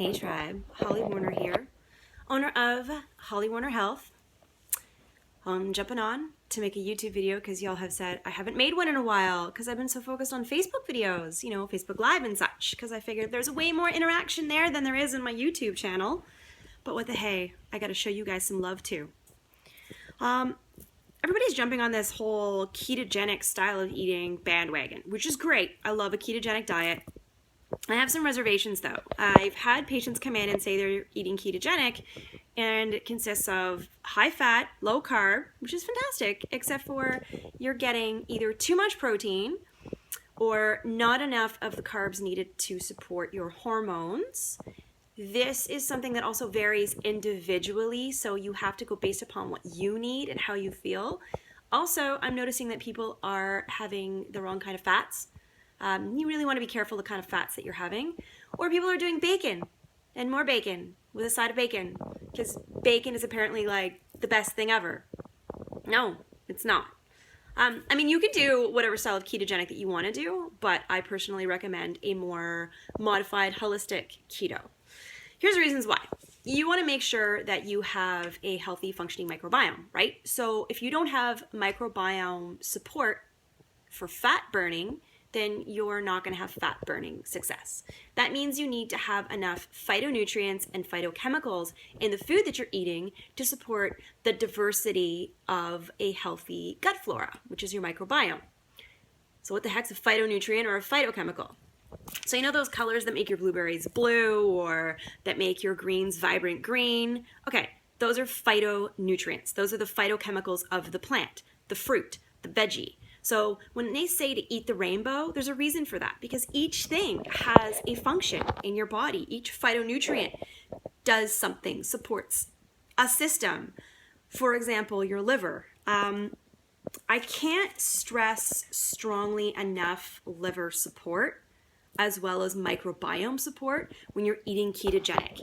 Hey Tribe, Holly Warner here, owner of Holly Warner Health. I'm jumping on to make a YouTube video because y'all have said I haven't made one in a while because I've been so focused on Facebook videos, Facebook Live and such, because I figured there's way more interaction there than there is in my YouTube channel. But what the hey, I gotta show you guys some love too. Everybody's jumping on this whole ketogenic style of eating bandwagon, which is great. I love a ketogenic diet. I have some reservations though. I've had patients come in and say they're eating ketogenic, and it consists of high fat, low carb, which is fantastic, except for you're getting either too much protein or not enough of the carbs needed to support your hormones. This is something that also varies individually, so you have to go based upon what you need and how you feel. Also, I'm noticing that people are having the wrong kind of fats. You really want to be careful the kind of fats that you're having. Or people are doing bacon and more bacon with a side of bacon, because bacon is apparently like the best thing ever. No, it's not. You can do whatever style of ketogenic that you want to do, but I personally recommend a more modified, holistic keto. Here's the reasons why. You want to make sure that you have a healthy, functioning microbiome, right? So if you don't have microbiome support for fat burning, then you're not going to have fat burning success. That means you need to have enough phytonutrients and phytochemicals in the food that you're eating to support the diversity of a healthy gut flora, which is your microbiome. So what the heck's a phytonutrient or a phytochemical? So you know those colors that make your blueberries blue or that make your greens vibrant green? Okay, those are phytonutrients. Those are the phytochemicals of the plant, the fruit, the veggie. So when they say to eat the rainbow, there's a reason for that, because each thing has a function in your body. Each phytonutrient does something, supports a system. For example, your liver. I can't stress strongly enough liver support as well as microbiome support when you're eating ketogenic.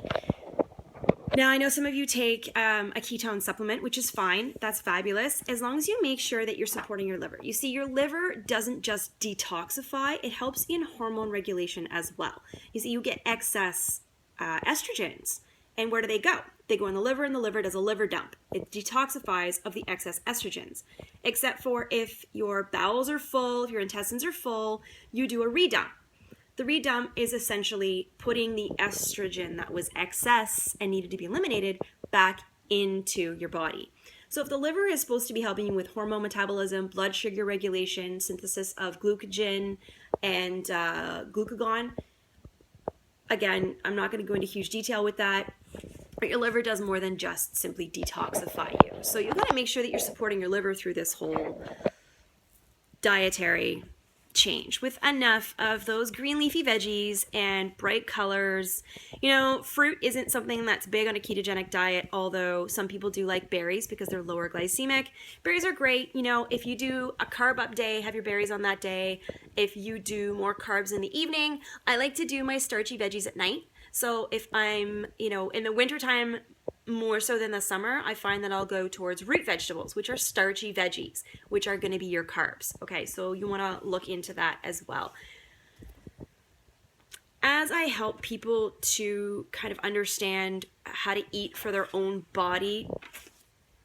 Now, I know some of you take a ketone supplement, which is fine. That's fabulous, as long as you make sure that you're supporting your liver. You see, your liver doesn't just detoxify, it helps in hormone regulation as well. You see, you get excess estrogens, and where do they go? They go in the liver, and the liver does a liver dump. It detoxifies of the excess estrogens, except for if your bowels are full, if your intestines are full, you do a redump. The redump is essentially putting the estrogen that was excess and needed to be eliminated back into your body. So if the liver is supposed to be helping you with hormone metabolism, blood sugar regulation, synthesis of glucogen and glucagon, again, I'm not going to go into huge detail with that, but your liver does more than just simply detoxify you. So you've got to make sure that you're supporting your liver through this whole dietary change with enough of those green leafy veggies and bright colors. Fruit isn't something that's big on a ketogenic diet, although some people do like berries because they're lower glycemic. Berries are great. If you do a carb up day, have your berries on that day. If you do more carbs in the evening, I like to do my starchy veggies at night. So if I'm, in the wintertime, more so than the summer, I find that I'll go towards root vegetables, which are starchy veggies, which are going to be your carbs. Okay, so you want to look into that as well. As I help people to kind of understand how to eat for their own body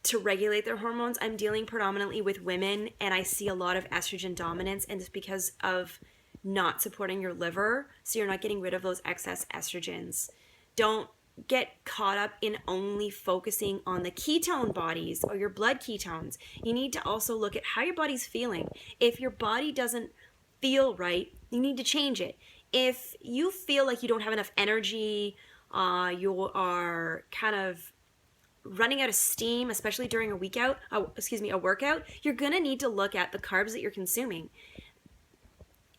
to regulate their hormones, I'm dealing predominantly with women, and I see a lot of estrogen dominance, and it's because of not supporting your liver, so you're not getting rid of those excess estrogens. Don't get caught up in only focusing on the ketone bodies or your blood ketones. You need to also look at how your body's feeling. If your body doesn't feel right, you need to change it. If you feel like you don't have enough energy, you are kind of running out of steam, especially during a workout, you're going to need to look at the carbs that you're consuming.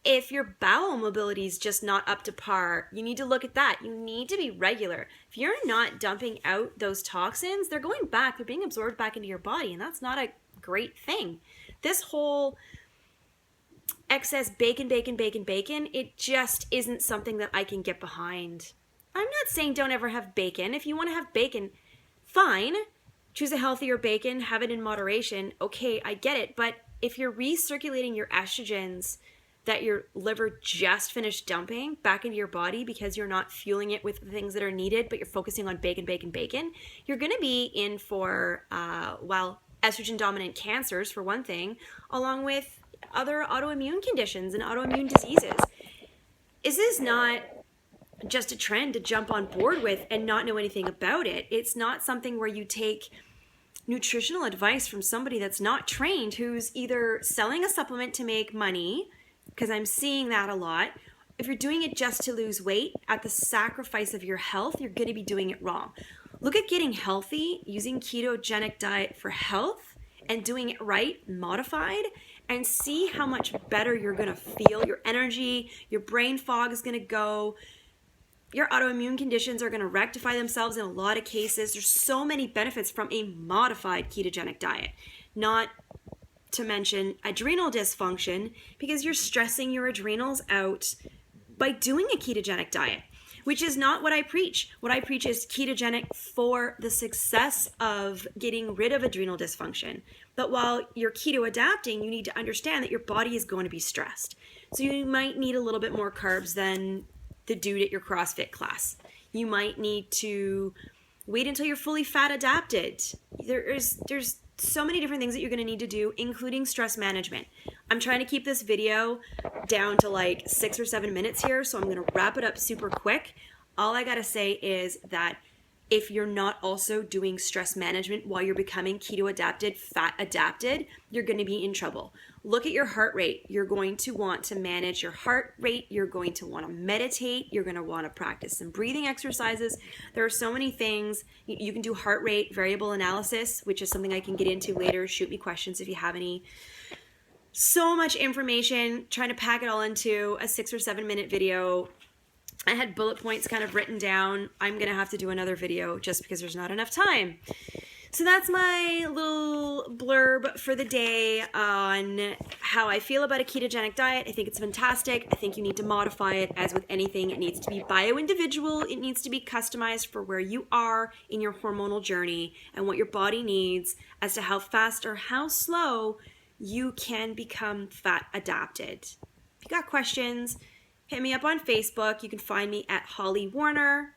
If your bowel mobility is just not up to par, you need to look at that. You need to be regular. If you're not dumping out those toxins, they're going back, they're being absorbed back into your body, and that's not a great thing. This whole excess bacon, it just isn't something that I can get behind. I'm not saying don't ever have bacon. If you want to have bacon, fine. Choose a healthier bacon, have it in moderation. Okay, I get it. But if you're recirculating your estrogens that your liver just finished dumping back into your body because you're not fueling it with the things that are needed, but you're focusing on bacon, bacon, bacon, you're going to be in for, estrogen dominant cancers for one thing, along with other autoimmune conditions and autoimmune diseases. Is this not just a trend to jump on board with and not know anything about it? It's not something where you take nutritional advice from somebody that's not trained, who's either selling a supplement to make money, because I'm seeing that a lot. If you're doing it just to lose weight at the sacrifice of your health, you're going to be doing it wrong. Look at getting healthy, using ketogenic diet for health, and doing it right, modified, and see how much better you're going to feel. Your energy, your brain fog is going to go. Your autoimmune conditions are going to rectify themselves in a lot of cases. There's so many benefits from a modified ketogenic diet. Not to mention adrenal dysfunction, because you're stressing your adrenals out by doing a ketogenic diet, which is not what I preach. What I preach is ketogenic for the success of getting rid of adrenal dysfunction. But while you're keto adapting, you need to understand that your body is going to be stressed. So you might need a little bit more carbs than the dude at your CrossFit class. You might need to wait until you're fully fat adapted. There's so many different things that you're going to need to do, including stress management. I'm trying to keep this video down to like 6 or 7 minutes here, so I'm going to wrap it up super quick. All I got to say is that if you're not also doing stress management while you're becoming keto adapted, fat adapted, you're going to be in trouble. Look at your heart rate. You're going to want to manage your heart rate. You're going to want to meditate. You're going to want to practice some breathing exercises. There are so many things. You can do heart rate variable analysis, which is something I can get into later. Shoot me questions if you have any. So much information, trying to pack it all into a 6 or 7 minute video. I had bullet points kind of written down. I'm going to have to do another video just because there's not enough time. So that's my little blurb for the day on how I feel about a ketogenic diet. I think it's fantastic. I think you need to modify it. As with anything, it needs to be bio-individual. It needs to be customized for where you are in your hormonal journey and what your body needs as to how fast or how slow you can become fat adapted. If you got questions, hit me up on Facebook. You can find me at Holly Warner.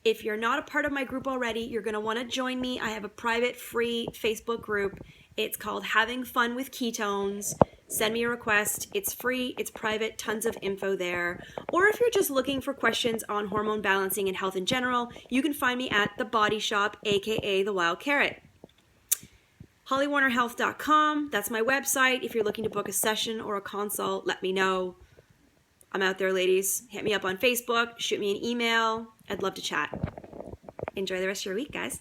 If you're not a part of my group already, you're going to want to join me. I have a private, free Facebook group. It's called Having Fun with Ketones. Send me a request. It's free. It's private. Tons of info there. Or if you're just looking for questions on hormone balancing and health in general, you can find me at The Body Shop, aka The Wild Carrot. HollyWarnerHealth.com. That's my website. If you're looking to book a session or a consult, let me know. I'm out there, ladies. Hit me up on Facebook. Shoot me an email. I'd love to chat. Enjoy the rest of your week, guys.